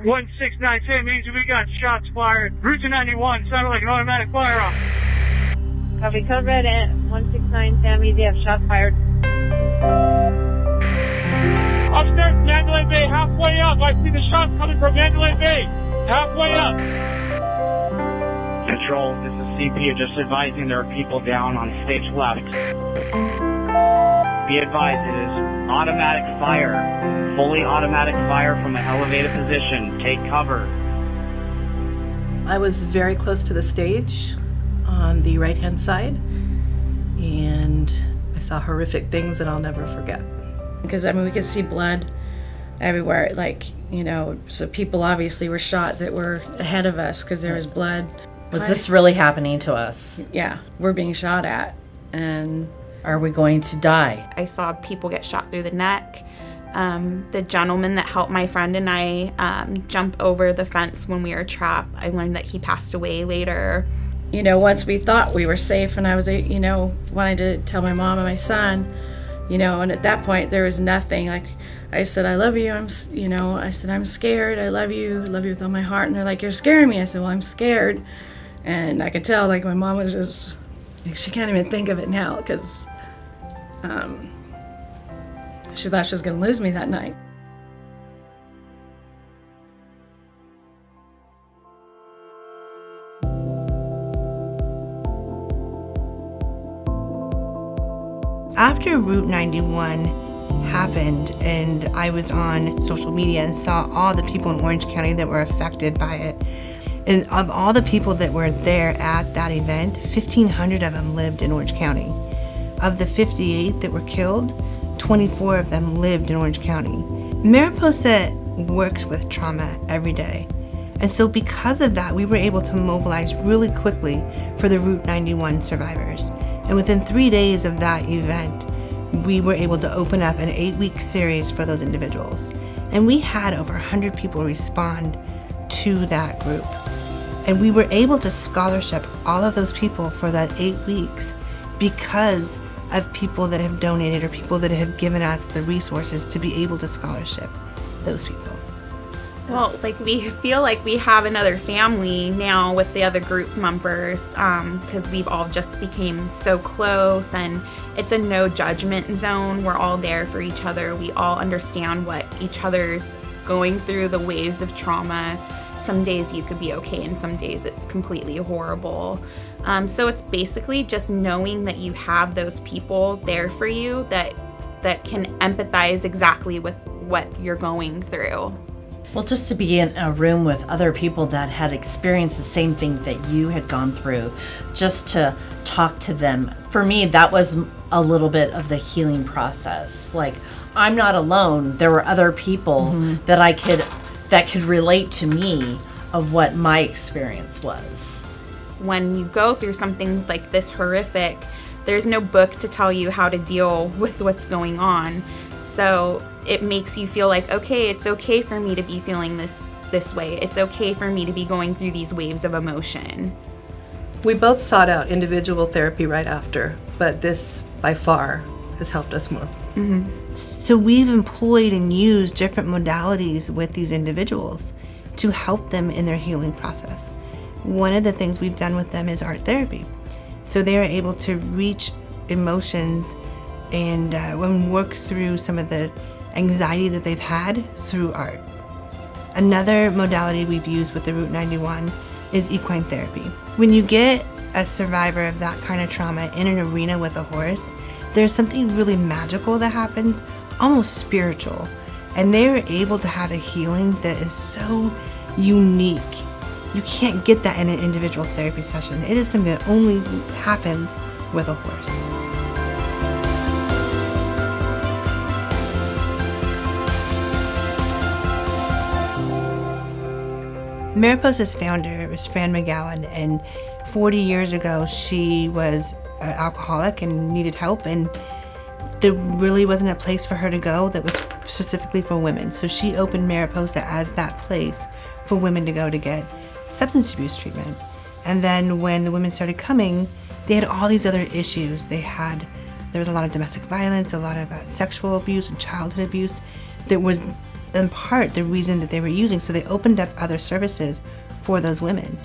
169 Sam means we got shots fired. Route 291 sounded like an automatic firearm. Copy, code red at 169 Sammy, they have shots fired. Upstairs, Mandalay Bay, halfway up. I see the shots coming from Mandalay Bay. Halfway up. Control, this is CP, just advising there are people down on stage left. Be advised, it is automatic fire. Fully automatic fire from an elevated position. Take cover. I was very close to the stage on the right-hand side, and I saw horrific things that I'll never forget. Because, I mean, we could see blood everywhere, like, you know, so people obviously were shot that were ahead of us because there was blood. Was this really happening to us? Yeah, we're being shot at, and are we going to die? I saw people get shot through the neck. The gentleman that helped my friend and I jump over the fence when we were trapped, I learned that he passed away later. You know, once we thought we were safe, and I was, you know, wanting to tell my mom and my son, you know, and at that point there was nothing. Like, I said, I love you, I said, I'm scared, I love you with all my heart. And they're like, you're scaring me. I said, well, I'm scared. And I could tell, like, my mom was just, like, she can't even think of it now, because she thought she was going to lose me that night. After Route 91 happened and I was on social media and saw all the people in Orange County that were affected by it, and of all the people that were there at that event, 1,500 of them lived in Orange County. Of the 58 that were killed, 24 of them lived in Orange County. Mariposa works with trauma every day. And so because of that, we were able to mobilize really quickly for the Route 91 survivors. And within 3 days of that event, we were able to open up an 8-week series for those individuals. And we had over 100 people respond to that group. And we were able to scholarship all of those people for that 8 weeks because of people that have donated or people that have given us the resources to be able to scholarship those people. Well, like, we feel like we have another family now with the other group members, because we've all just became so close, and it's a no judgment zone. We're all there for each other. We all understand what each other's going through, the waves of trauma. Some days you could be okay, and some days it's completely horrible. So it's basically just knowing that you have those people there for you that can empathize exactly with what you're going through. Well, just to be in a room with other people that had experienced the same thing that you had gone through, just to talk to them. For me, that was a little bit of the healing process. Like, I'm not alone. There were other people that could relate to me of what my experience was. When you go through something like this horrific, there's no book to tell you how to deal with what's going on. So it makes you feel like, okay, it's okay for me to be feeling this way. It's okay for me to be going through these waves of emotion. We both sought out individual therapy right after, but this, by far, has helped us more. So we've employed and used different modalities with these individuals to help them in their healing process. One of the things we've done with them is art therapy. So they are able to reach emotions and work through some of the anxiety that they've had through art. Another modality we've used with the Route 91 is equine therapy. When you get a survivor of that kind of trauma in an arena with a horse, there's something really magical that happens, almost spiritual. And they're able to have a healing that is so unique. You can't get that in an individual therapy session. It is something that only happens with a horse. Mariposa's founder was Fran McGowan, and 40 years ago she was an alcoholic and needed help, and there really wasn't a place for her to go that was specifically for women. So she opened Mariposa as that place for women to go to get substance abuse treatment. And then when the women started coming, they had all these other issues. There was a lot of domestic violence, a lot of sexual abuse and childhood abuse that was in part the reason that they were using. So they opened up other services for those women.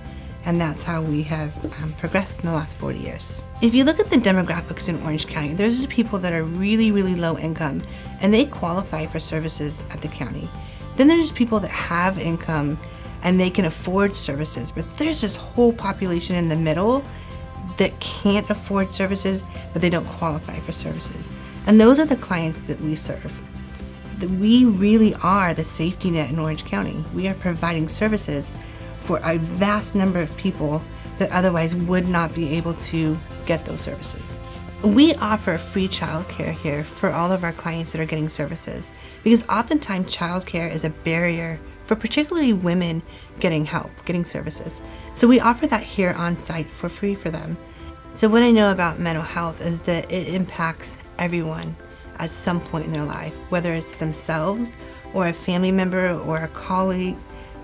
And that's how we have progressed in the last 40 years. If you look at the demographics in Orange County, there's people that are really, really low income and they qualify for services at the county. Then there's people that have income and they can afford services, but there's this whole population in the middle that can't afford services, but they don't qualify for services. And those are the clients that we serve. We really are the safety net in Orange County. We are providing services for a vast number of people that otherwise would not be able to get those services. We offer free childcare here for all of our clients that are getting services, because oftentimes childcare is a barrier for particularly women getting help, getting services. So we offer that here on site for free for them. So what I know about mental health is that it impacts everyone at some point in their life, whether it's themselves or a family member or a colleague,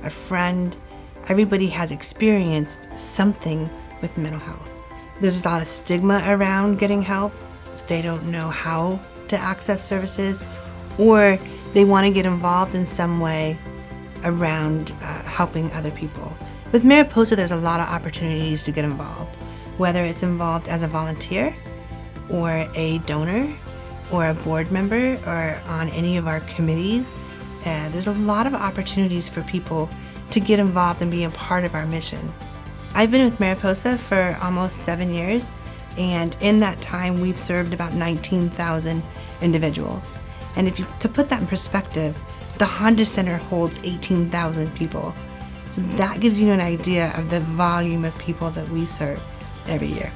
a friend. Everybody has experienced something with mental health. There's a lot of stigma around getting help. They don't know how to access services, or they want to get involved in some way around helping other people. With Mariposa, there's a lot of opportunities to get involved, whether it's involved as a volunteer or a donor or a board member or on any of our committees. There's a lot of opportunities for people to get involved and be a part of our mission. I've been with Mariposa for almost 7 years, and in that time we've served about 19,000 individuals. And to put that in perspective, the Honda Center holds 18,000 people. So that gives you an idea of the volume of people that we serve every year.